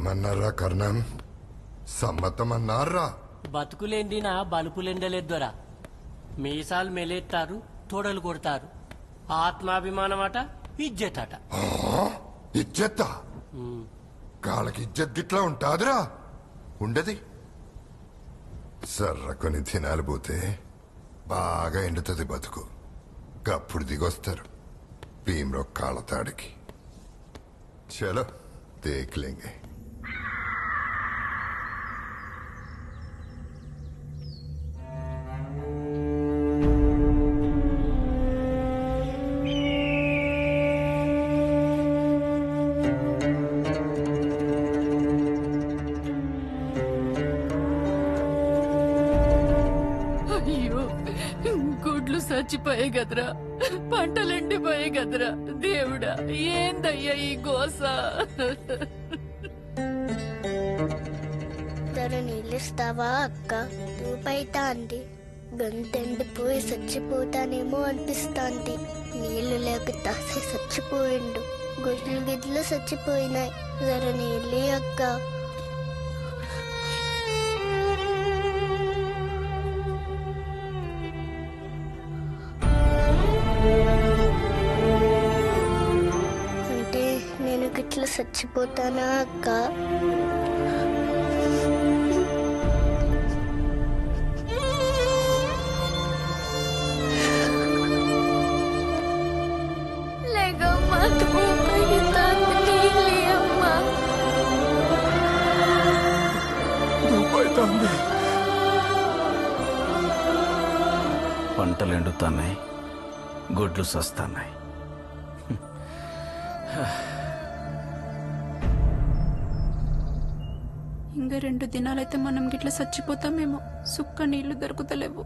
ఏమన్నారా కర్ణం? సమ్మతమన్నారా? బతుకులెండినా బలుపులెండలేద్దొరా. మీసాలు మెలేస్తారు, తోడలు కొడతారు. ఆత్మాభిమానం అట, ఇజ్జత్ అట. ఇజ్జత్తా? కాళ్ళకి ఇజ్జత్ గిట్లా ఉంటాదిరా? ఉండది. సర్రకొని తినాలి పోతే బాగా ఎండుతుంది బతుకు. గప్పుడు దిగొస్తారు భీమ్రో కాళ్ళతాడికి. చలో దేఖ్లేంగే. చచ్చిపోయే గదరా, పంటలెండిపోయే గదరా. దేవుడా, ఏందయ్యా ఈ గోస? నీళ్ళిస్తావా అక్క? ఊపైతా అంది. గొంతెండిపోయి చచ్చిపోతానేమో అనిపిస్తాంది. నీళ్లు లేక తాసే చచ్చిపోయిండు. గుడ్లు గిడ్లు చచ్చిపోయినాయి. జర నీళ్ళి అక్క. అంటే నేను గిట్ల చచ్చిపోతానా అక్క? పంటలు ఎండుతున్నాయి, గుడ్లు సస్తున్నాయి. ఇంకా 2 దినాలైతే మనం గిట్ల చచ్చిపోతామేమో. సుక్క నీళ్లు దొరుకుతలేవు.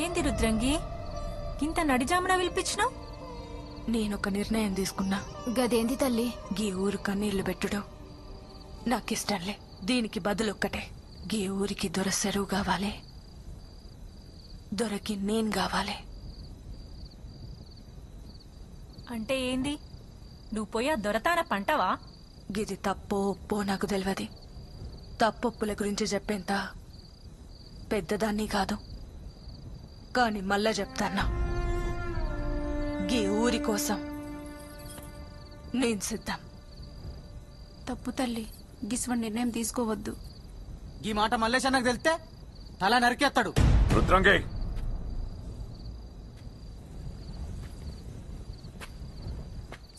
ఏంది రుద్రంగి, ఇంత నడిజామున పిలిపించినావు? నేనొక నిర్ణయం తీసుకున్నా. గదేంది తల్లి? గీ ఊరు కన్నీళ్లు పెట్టుడు నాకిష్టంలే. దీనికి బదులొక్కటే, గీ ఊరికి దొర సెరువు కావాలి, దొరకి నేను కావాలి. అంటే ఏంది? నువ్వు పోయా దొరతాన పంటవా? గిది తప్పో ఒప్పో నాకు తెలియదు. తప్పొప్పుల గురించి చెప్పేంత పెద్దదాన్ని కాదు, కాని మళ్ళా చెప్తాన్నా. గీ ఊరి కోసం నేను సిద్ధం. తప్పు తల్లి, గిస్వన్ నిర్ణయం తీసుకోవద్దు. ఈ మాట మల్లేశన్నకు తెలిస్తే తల నరికేస్తాడు. రుద్రంగి,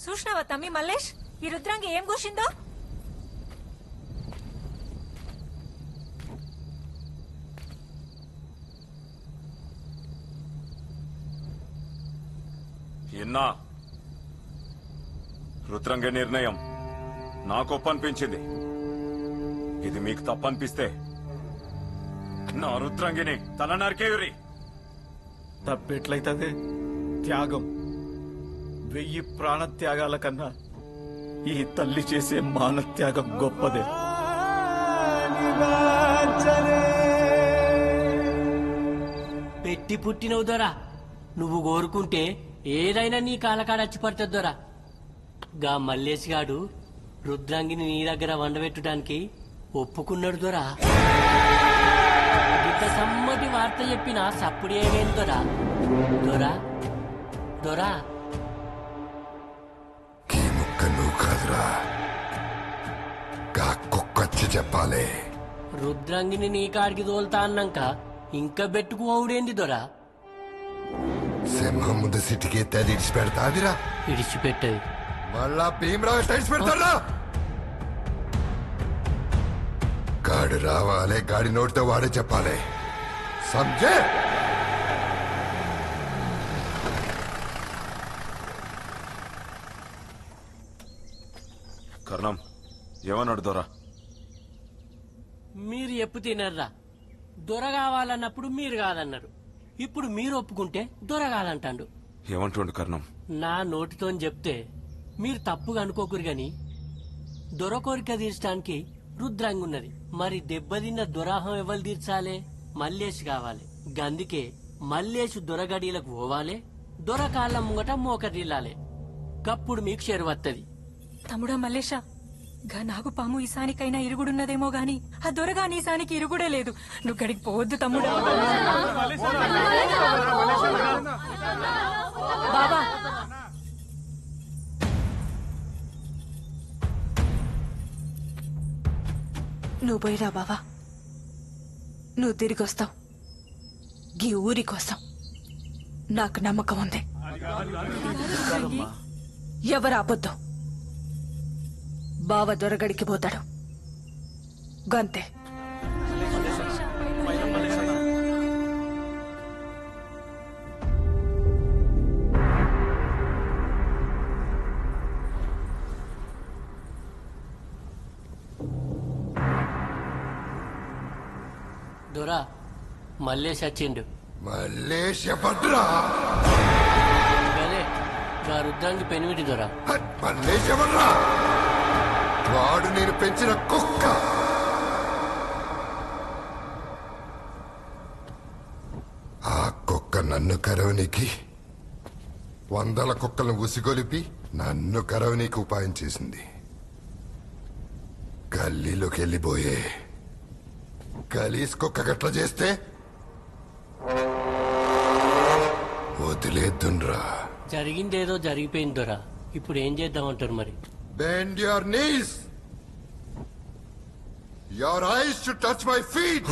చూసినావా తమ్మి మల్లేష్, ఈ రుద్రంగి ఏం కూసిందో? ఎన్నా రుద్రంగి నిర్ణయం నాకు ఒప్పనిపించింది. ఇది మీకు తప్పనిపిస్తే నా రుద్రంగిని తల నరికేయురి. తప్పెట్లయితే త్యాగం 1000 ప్రాణ త్యాగాల కన్నా ఈ తల్లి చేసే మానత్యాగం గొప్పదే. పెట్టి పుట్టినవు దొరా. నువ్వు కోరుకుంటే ఏదైనా నీ కాలకాడచ్చి పడుతుంది దొరా. గా మల్లేష్ గాడు రుద్రాంగిని నీ దగ్గర వండబెట్టడానికి ఒప్పుకున్నాడు దొరా. ఇంత సమ్మటి వార్త చెప్పిన సప్పుడు ఏమేంది దొరా? దొరా దొరా నువ్వు కాదురా, గా కుక్కొచ్చి చెప్పాలి. రుద్రాంగిని నీ కాడికి తోలుతా అన్నాక ఇంకా బెట్టుకోవుడేంది దొరా? సింహం ముందు సిటికెత్తే అది ఇడిచి పెడతాదిరా. ఇడిచిపెట్టది మళ్ళా భీమరావు ఎట్లా ఇడిచి పెడతారా? గాడి రావాలి, గాడి నోటితో వాడే చెప్పాలి. సంజే కర్ణం ఏమన్నాడు దొరా? మీరు ఎప్పు తినర్రా. దొర కావాలన్నప్పుడు మీరు కాదన్నారు. ఇప్పుడు మీరు ఒప్పుకుంటే దొరగాలంటాడు. ఏమంటుండు కర్ణం? నా నోటితో చెప్తే మీరు తప్పుగా అనుకోకురు గాని దొర కోరిక తీర్చడానికి రుద్రాంగి ఉన్నది. మరి దెబ్బతిన్న దొరాహం ఎవరు తీర్చాలే? మల్లేష్ కావాలి. గందుకే మల్లేష్ దొరగడీలకు పోవాలే, దొరకాళ్ళ ముంగట మోకరిల్లాలే. కప్పుడు మీకు చెరువత్తది. తమ్ముడా మల్లేషా, గా నాగుపాము ఈసానికైనా ఇరుగుడున్నదేమో గాని ఆ దొరగాని ఈసానికి ఇరుగుడే లేదు. నువ్వు గడికి పోవద్దు తమ్ముడా. బాబా నువ్వు పోయిరా బావా, నువ్వు తిరిగి వస్తావు. గీ ఊరి కోసం నాకు నమ్మకం ఉంది. ఎవరు ఆపొద్దు. బావ దొరగడికి పోతాడు గంతే. దొరా మల్లేష్ వచ్చిండు. మల్లేష్ ఎవడ్రా? గదే గా రుద్రాంగి పెనిమిటి దొరా. మల్లేష్ ఎవడ్రా? వాడు నేను పెంచిన కుక్క. ఆ కుక్క నన్ను కరవనికి 100 కుక్కలను ఉసిగొలిపి నన్ను కరవనికి ఉపాయం చేసింది. గల్లీలోకి వెళ్ళిపోయే గలీస్ కుక్క గట్ల చేస్తే వదిలేద్దున్రా. జరిగిందేదో జరిగిపోయింది దొరా. ఇప్పుడు ఏం చేద్దామంటారు మరి? Bend your knees. Your eyes should touch my feet.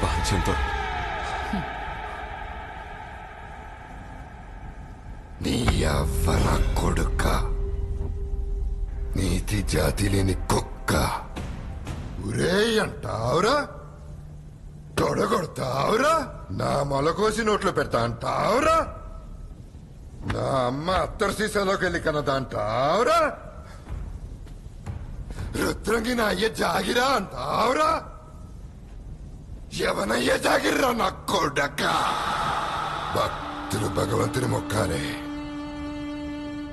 బాంచంతో నీ అవ్వన కొడుక, నీతి జాతి లేని కుక్క. ఉరే అంటావురా, తొడగొడతావురా, నా మొలకోసి నోట్లో పెడతా అంటావురా, నా అమ్మ అత్తరు సీసాలోకి వెళ్ళి కన్నదా అంటావురా, రుద్రంగి నా అయ్య జాగిరా అంటావురా. ఎవనయ్య జాగిర్రా నా కొడక? భక్తులు భగవంతుని మొక్కాలే,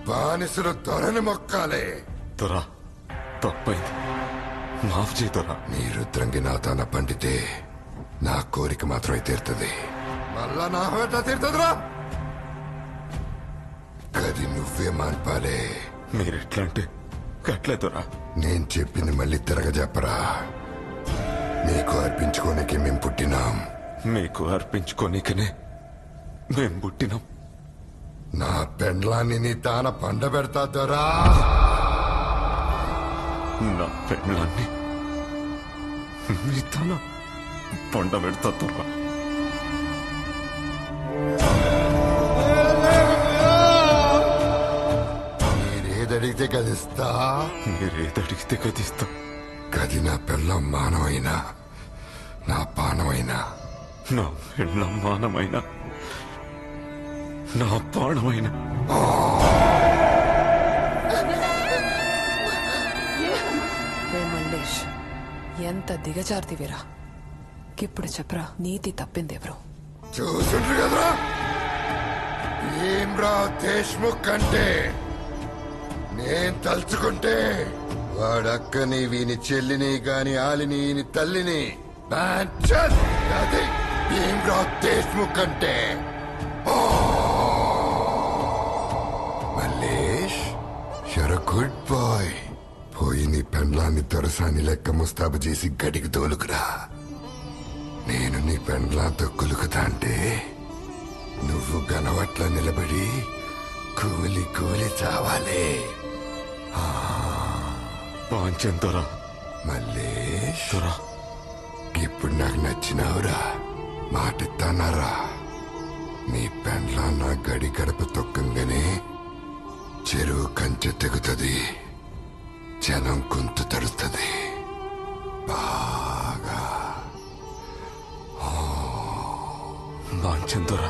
బానిసలు దొరని మొక్కాలే. దొరా తప్పైంది, మాఫ్ చేయి దొరా. నీ రుద్రంగి నా తన పండితే నా కోరిక మాత్రమే తీరుతుంది. మళ్ళా నా హోట తీరుతుందిరా. గది నువ్వే మాన్పాలే. మీరెట్లంటే గట్లే దొరా. నేను చెప్పింది మళ్ళీ తిరగజెప్పరా. నీకు అర్పించుకోనికి మేం పుట్టినాం. మీకు అర్పించుకోనికనే మేం పుట్టినాం. నా పెండ్లాన్ని నీ తాన పండ పెడతా దొరా. నా పెళ్ళాన్ని మీ తన పండ పెడతా దొరా. మీరేదడిగితే గదిస్తా. మీరేదడిగితే గదిస్తా. గది నా పెళ్ళం మానమైనా నా పానమైనా. నా పెళ్ళం మానమైన నా ప్రాణమైన. మల్లేష్, ఎంత దిగజారుదివిరా. ఇప్పుడు చెప్పరా, నీతి తప్పింది ఎవరు? చూసుండ్రు కదరా, భీమ్రావ్ దేశ్ముఖ్ అంటే నేను తలుచుకుంటే వాడక్కని వీని చెల్లిని గాని ఆలిని ఈని తల్లిని అది భీమ్రావ్ దేశ్ముఖ్ అంటే. Mallesh, you're a good boy. పోయి నీ పెండ్లాన్ని దొరసాని లెక్క ముస్తాబు చేసి గడికి తోలుకురా. నేను నీ పెండ్లాంతో కులుకుతా అంటే నువ్వు గనవట్ల నిలబడి కూలి కూలి చావాలి. పాంచం దొరా. మల్లేష్, దొరా ఇప్పుడు నాకు నచ్చినావురా. మాటిస్తానారా. నీ పెండ్లా నా గడి గడప తొక్కంగానే చెరువు కంచె తెగుతుంది, జనం గొంతు తడుస్తుంది బాగా. పాంచం దొరా.